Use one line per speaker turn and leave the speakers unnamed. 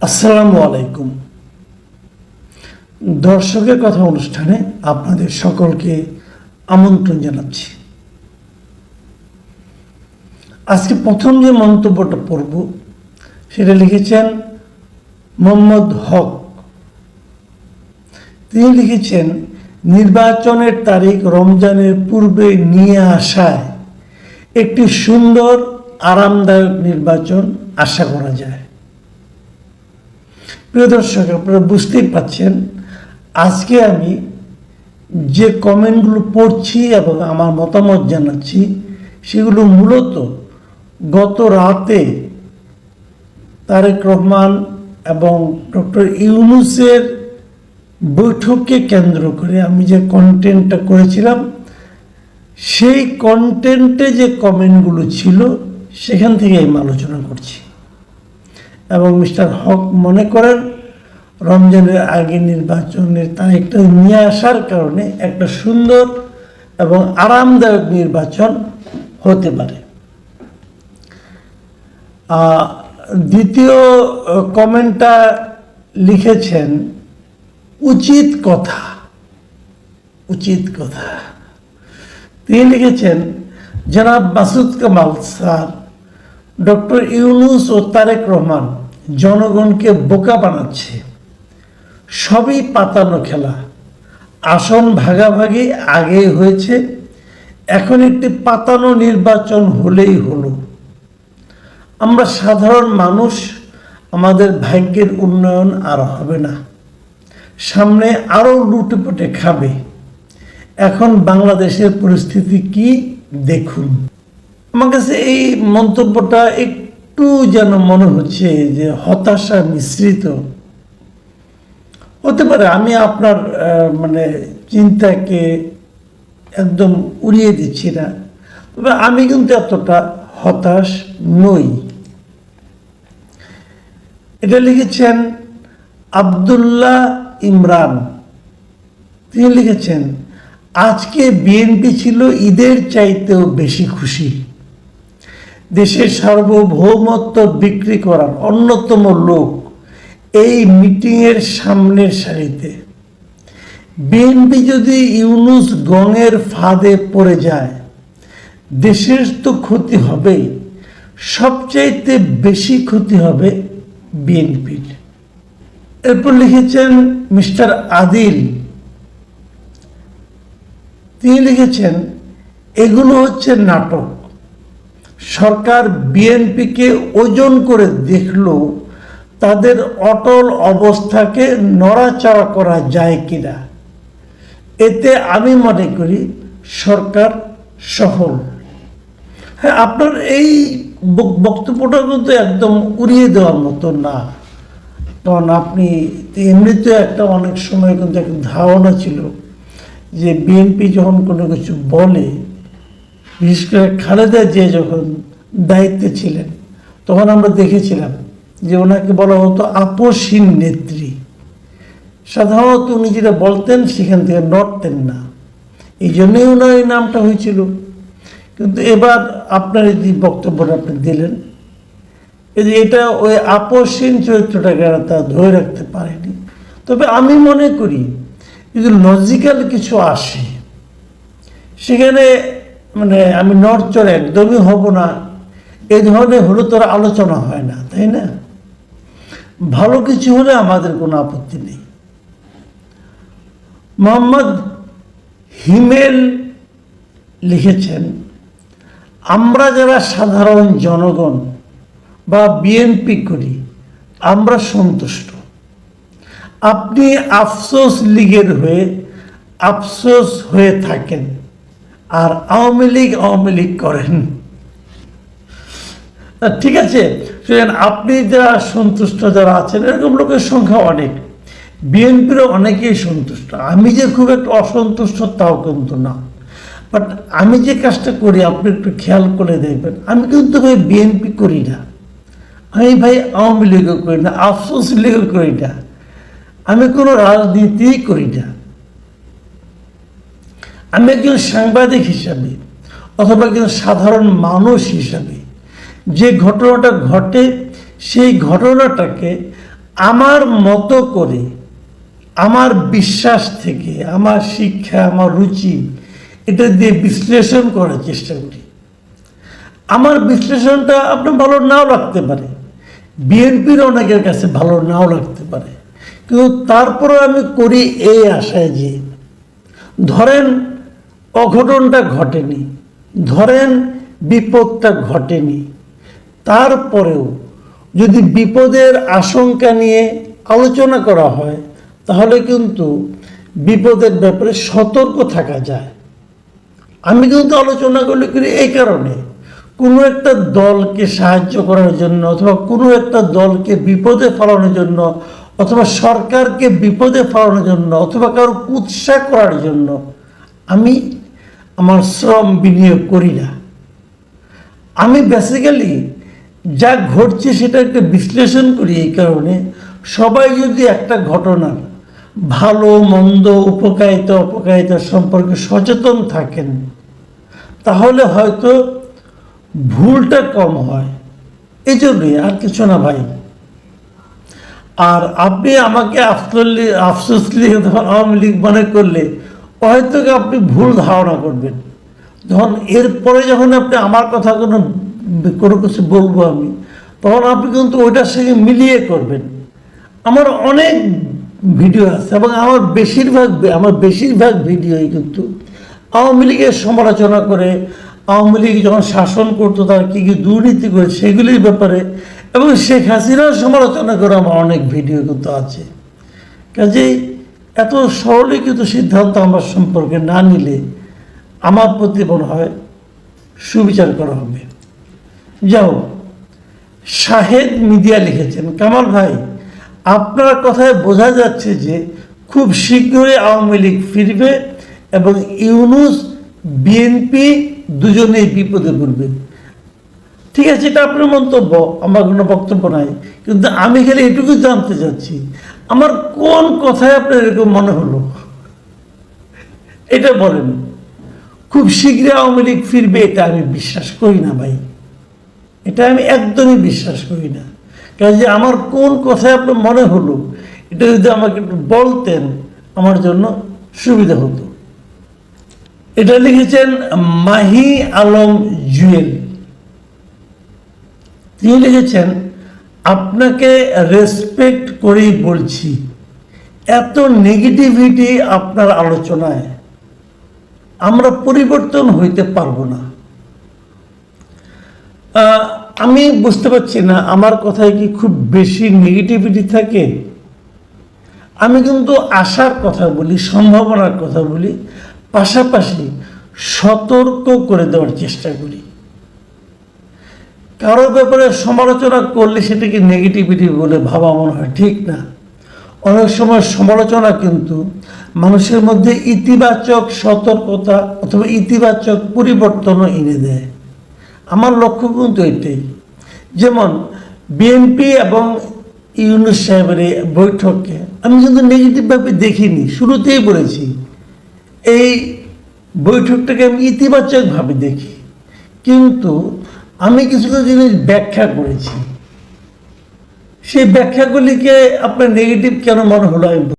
আসসালামু আলাইকুম। দর্শকের কথা অনুষ্ঠানে আপনাদের সকলকে আমন্ত্রণ জানাচ্ছি। আজকে প্রথম যে মন্তব্যটা পড়ব সেটা লিখেছেন মোহাম্মদ হক। তিনি লিখেছেন, নির্বাচনের তারিখ রমজানের পূর্বে নিয়ে আসায় একটি সুন্দর আরামদায়ক নির্বাচন আশা করা যায়। প্রিয় দর্শক, আপনারা বুঝতেই পারছেন আজকে আমি যে কমেন্টগুলো পড়ছি এবং আমার মতামত জানাচ্ছি সেগুলো মূলত গত রাতে তারেক রহমান এবং ডক্টর ইউনূসের বৈঠককে কেন্দ্র করে আমি যে কন্টেন্টটা করেছিলাম সেই কন্টেন্টে যে কমেন্টগুলো ছিল সেখান থেকে আমি আলোচনা করছি। এবং মিস্টার হক মনে করেন রমজানের আগে নির্বাচনের তারিখটা নিয়ে আসার কারণে একটা সুন্দর এবং আরামদায়ক নির্বাচন হতে পারে। দ্বিতীয় কমেন্টটা লিখেছেন উচিত কথা। তিনি লিখেছেন, জনাব মাসুদ কামাল স্যার, ডক্টর ইউনূস ও তারেক রহমান জনগণকে বোকা বানাচ্ছে। সবই পাতানো খেলা। আসন ভাগাভাগি আগে হয়েছে, এখন একটি পাতানো নির্বাচন হলেই হলো। আমরা সাধারণ মানুষ, আমাদের ভাগ্যের উন্নয়ন আর হবে না, সামনে আরও লুটেপুটে খাবে। এখন বাংলাদেশের পরিস্থিতি কি দেখুন। আমার কাছে এই মন্তব্যটা একটু যেন মনে হচ্ছে যে হতাশা মিশ্রিত হতে পারে। আমি আপনার চিন্তাকে একদম উড়িয়ে দিচ্ছি না, তবে আমি কিন্তু এতটা হতাশ নই। এটা লিখেছেন আব্দুল্লাহ ইমরান। তিনি লিখেছেন, আজকে বিএনপি ছিল ঈদের চাইতেও বেশি খুশি। দেশের সার্বভৌমত্ব বিক্রি করার অন্যতম লোক এই মিটিংয়ের সামনের সারিতে। বিএনপি যদি ইউনূস গঙের ফাঁদে পড়ে যায় দেশের তো ক্ষতি হবেই, সবচাইতে বেশি ক্ষতি হবে বিএনপির। এরপর লিখেছেন মিস্টার আদিল। তিনি লিখেছেন, এগুলো হচ্ছে নাটক। সরকার বিএনপিকে ওজন করে দেখলো তাদের অটল অবস্থাকে নড়াচড়া করা যায় কিনা। এতে আমি মনে করি সরকার সফল। হ্যাঁ, আপনার এই বক্তব্যটা কিন্তু একদম উড়িয়ে দেওয়ার মতো না, কারণ আপনি এমনিতে একটা অনেক সময় কিন্তু একটা ধারণা ছিল যে বিএনপি যখন কোনো কিছু বলে, বিশেষ করে খালেদা জিয়া যখন দায়িত্বে ছিলেন তখন আমরা দেখেছিলাম যে ওনাকে বলা হতো আপসহীন নেত্রী। সাধারণত উনি যেটা বলতেন সেখান থেকে নড়তেন না, এই জন্যই ওনার এই নামটা হয়েছিল। কিন্তু এবার আপনার যে বক্তব্যটা আপনি দিলেন, এটা ওই আপসহীন চরিত্রটাকে তা ধরে রাখতে পারেনি। তবে আমি মনে করি যদি লজিক্যাল কিছু আসে সেখানে আমি নড়চড় একদমই হব না, এই ধরনের হলে তোর আলোচনা হয় না, তাই না? ভালো কিছু হলে আমাদের কোনো আপত্তি নেই। মোহাম্মদ হিমেল লিখেছেন, আমরা যারা সাধারণ জনগণ বা বিএনপি করি আমরা সন্তুষ্ট। আপনি আফসোস লীগের হয়ে আফসোস হয়ে থাকেন আর আওয়ামী লীগ করেন। ঠিক আছে, আপনি যারা সন্তুষ্ট যারা আছেন এরকম লোকের সংখ্যা অনেক, বিএনপিরও অনেকেই সন্তুষ্ট। আমি যে খুব একটা অসন্তুষ্ট তাও কিন্তু না, বাট আমি যে কাজটা করি আপনি একটু খেয়াল করে দেখবেন, আমি কিন্তু ভাই বিএনপি করি না, আমি ভাই আওয়ামী লীগও করি না, আফসোস লীগও করি না, আমি কোনো রাজনীতিই করি না। আমি একজন সাংবাদিক হিসাবে অথবা একজন সাধারণ মানুষ হিসাবে যে ঘটনাটা ঘটে সেই ঘটনাটাকে আমার মতো করে, আমার বিশ্বাস থেকে, আমার শিক্ষা, আমার রুচি, এটা দিয়ে বিশ্লেষণ করার চেষ্টা করি। আমার বিশ্লেষণটা আপনার ভালো নাও লাগতে পারে, বিএনপির অনেকের কাছে ভালো নাও লাগতে পারে, কিন্তু তারপরে আমি করি এই আশায় যে ধরেন অঘটনটা ঘটেনি, ধরেন বিপদটা ঘটেনি, তারপরেও যদি বিপদের আশঙ্কা নিয়ে আলোচনা করা হয় তাহলে কিন্তু বিপদের ব্যাপারে সতর্ক থাকা যায়। আমি কিন্তু আলোচনাগুলি করি এই কারণে, কোনো একটা দলকে সাহায্য করার জন্য অথবা কোনো একটা দলকে বিপদে ফেলানোর জন্য অথবা সরকারকে বিপদে ফেলানোর জন্য অথবা কারো উৎসাহ করার জন্য আমি আমার শ্রম বিনিয়োগ করি না। আমি বেসিক্যালি যা ঘটছে সেটা একটা বিশ্লেষণ করি এই কারণে, সবাই যদি একটা ঘটনার ভালো মন্দ উপকারিতা অপকারিতা সম্পর্কে সচেতন থাকেন তাহলে হয়তো ভুলটা কম হয়। এই জন্যই, আর কিছু না ভাই। আর আপনি আমাকে আফসোসলি আওয়ামী লীগ মনে করলে হয়তো আপনি ভুল ধারণা করবেন। যখন এরপরে যখন আপনি আমার কথা কোনো কিছু বলবো আমি, তখন আপনি কিন্তু ওইটার সঙ্গে মিলিয়ে করবেন। আমার অনেক ভিডিও আছে এবং আমার বেশিরভাগ ভিডিওই কিন্তু আওয়ামী লীগের সমালোচনা করে, আওয়ামী লীগ যখন শাসন করতো তারা কী কী দুর্নীতি করে সেগুলির ব্যাপারে, এবং শেখ হাসিনার সমালোচনা করে আমার অনেক ভিডিও কিন্তু আছে। কাজেই এত সরলীকৃত সিদ্ধান্ত আমার সম্পর্কে না নিলে আমার প্রতি মনে হয় সুবিচার করা হবে। যাও, শাহেদ মিডিয়া লিখেছেন, কামাল ভাই আপনার কথায় বোঝা যাচ্ছে যে খুব শীঘ্রই আওয়ামী লীগ ফিরবে এবং ইউনূস বিএনপি দুজনেই বিপদে পড়বে। ঠিক আছে, এটা আপনার মন্তব্য, আমার কোনো বক্তব্য নাই, কিন্তু আমি খালি এটুকু জানতে চাচ্ছি আমার কোন কথায় আপনার এরকম মনে হলো এটা বলেন। খুব শীঘ্রই আওয়ামী লীগ ফিরবে এটা আমি বিশ্বাস করি না ভাই, এটা আমি একদমই বিশ্বাস করি না। কাজে আমার কোন কথায় আপনার মনে হলো এটা যদি আমাকে একটু বলতেন আমার জন্য সুবিধা হতো। এটা লিখেছেন মাহি আলম জুয়েল। তিনি লিখেছেন, আপনাকে রেসপেক্ট করেই বলছি, এত নেগেটিভিটি আপনার আলোচনায়, আমরা পরিবর্তন হইতে পারবো না। আমি বুঝতে পারছি না আমার কথায় কি খুব বেশি নেগেটিভিটি থাকে। আমি কিন্তু আশার কথা বলি, সম্ভাবনার কথা বলি, পাশাপাশি সতর্ক করে দেওয়ার চেষ্টা করি। কারো ব্যাপারে সমালোচনা করলে সেটাকে নেগেটিভিটি বলে ভাবা মনে হয় ঠিক না। অনেক সময় সমালোচনা কিন্তু মানুষের মধ্যে ইতিবাচক সতর্কতা অথবা ইতিবাচক পরিবর্তনও এনে দেয়। আমার লক্ষ্য কিন্তু এটাই। যেমন বিএনপি এবং ইউনূস সাহেবের এই বৈঠককে আমি কিন্তু নেগেটিভভাবে দেখিনি, শুরুতেই বলেছি এই বৈঠকটাকে আমি ইতিবাচকভাবে দেখি, কিন্তু আমি কিছু জিনিস ব্যাখ্যা করেছি, সেই ব্যাখ্যাগুলিকে আপনার নেগেটিভ কেন মনে হলো আমি